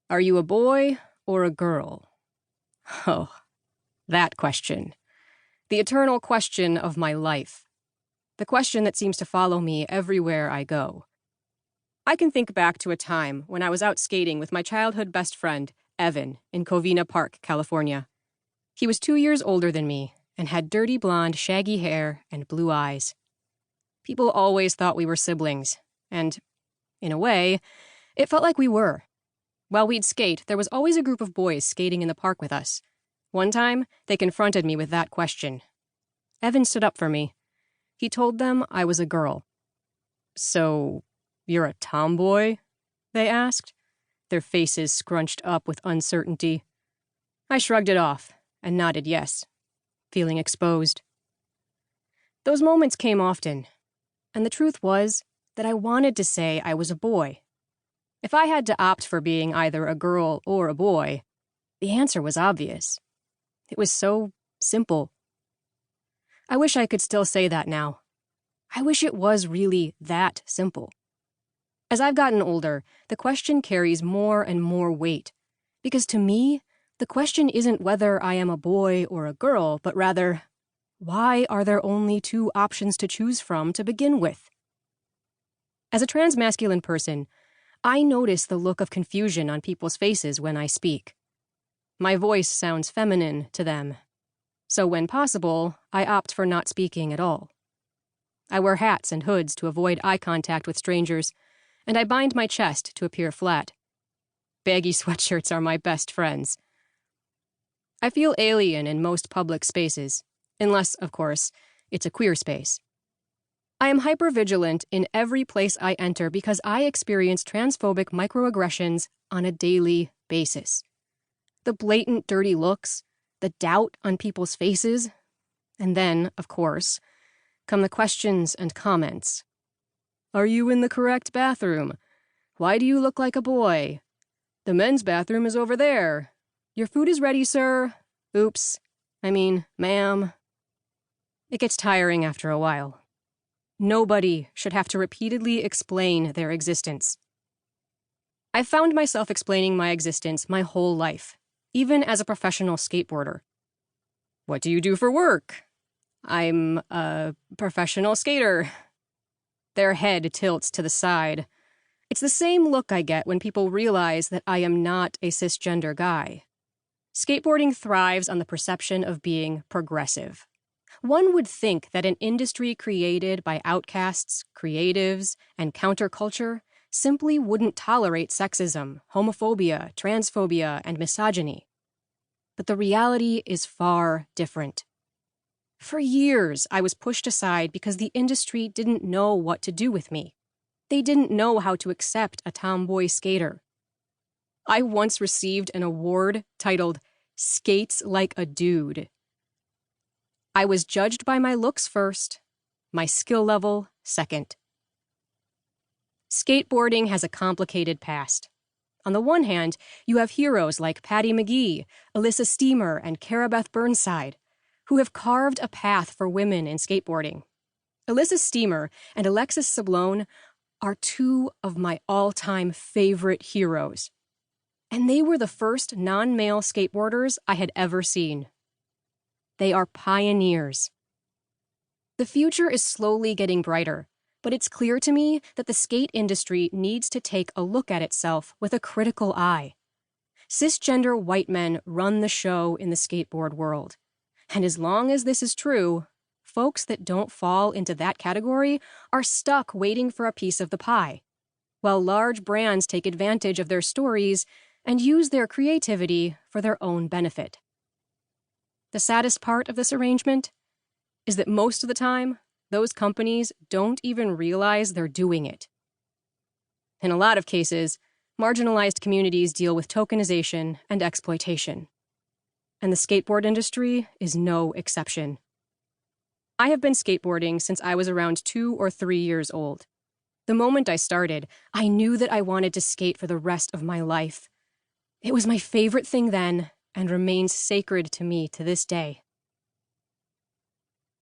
Are you a boy or a girl? Oh, that question. The eternal question of my life. The question that seems to follow me everywhere I go. I can think back to a time when I was out skating with my childhood best friend, Evan, in Covina Park, California. He was 2 years older than me and had dirty blonde, shaggy hair and blue eyes. People always thought we were siblings, and, in a way, it felt like we were. While we'd skate, there was always a group of boys skating in the park with us. One time, they confronted me with that question. Evan stood up for me. He told them I was a girl. "So, you're a tomboy?" they asked, their faces scrunched up with uncertainty. I shrugged it off and nodded yes, feeling exposed. Those moments came often, and the truth was that I wanted to say I was a boy. If I had to opt for being either a girl or a boy, the answer was obvious. It was so simple. I wish I could still say that now. I wish it was really that simple. As I've gotten older, the question carries more and more weight, because to me, the question isn't whether I am a boy or a girl, but rather, why are there only two options to choose from to begin with? As a transmasculine person, I notice the look of confusion on people's faces when I speak. My voice sounds feminine to them, so when possible, I opt for not speaking at all. I wear hats and hoods to avoid eye contact with strangers, and I bind my chest to appear flat. Baggy sweatshirts are my best friends. I feel alien in most public spaces, unless, of course, it's a queer space. I am hypervigilant in every place I enter because I experience transphobic microaggressions on a daily basis. The blatant dirty looks, the doubt on people's faces, and then, of course, come the questions and comments. Are you in the correct bathroom? Why do you look like a boy? The men's bathroom is over there. Your food is ready, sir. Oops. Ma'am. It gets tiring after a while. Nobody should have to repeatedly explain their existence. I've found myself explaining my existence my whole life, even as a professional skateboarder. What do you do for work? I'm a professional skater. Their head tilts to the side. It's the same look I get when people realize that I am not a cisgender guy. Skateboarding thrives on the perception of being progressive. One would think that an industry created by outcasts, creatives, and counterculture simply wouldn't tolerate sexism, homophobia, transphobia, and misogyny. But the reality is far different. For years, I was pushed aside because the industry didn't know what to do with me. They didn't know how to accept a tomboy skater. I once received an award titled Skates Like a Dude. I was judged by my looks first, my skill level second. Skateboarding has a complicated past. On the one hand, you have heroes like Patty McGee, Elissa Steamer, and Carabeth Burnside, who have carved a path for women in skateboarding. Elissa Steamer and Alexis Sablone are two of my all-time favorite heroes. And they were the first non-male skateboarders I had ever seen. They are pioneers. The future is slowly getting brighter, but it's clear to me that the skate industry needs to take a look at itself with a critical eye. Cisgender white men run the show in the skateboard world. And as long as this is true, folks that don't fall into that category are stuck waiting for a piece of the pie, while large brands take advantage of their stories and use their creativity for their own benefit. The saddest part of this arrangement is that most of the time, those companies don't even realize they're doing it. In a lot of cases, marginalized communities deal with tokenization and exploitation. And the skateboard industry is no exception. I have been skateboarding since I was around 2 or 3 years old. The moment I started, I knew that I wanted to skate for the rest of my life. It was my favorite thing then and remains sacred to me to this day.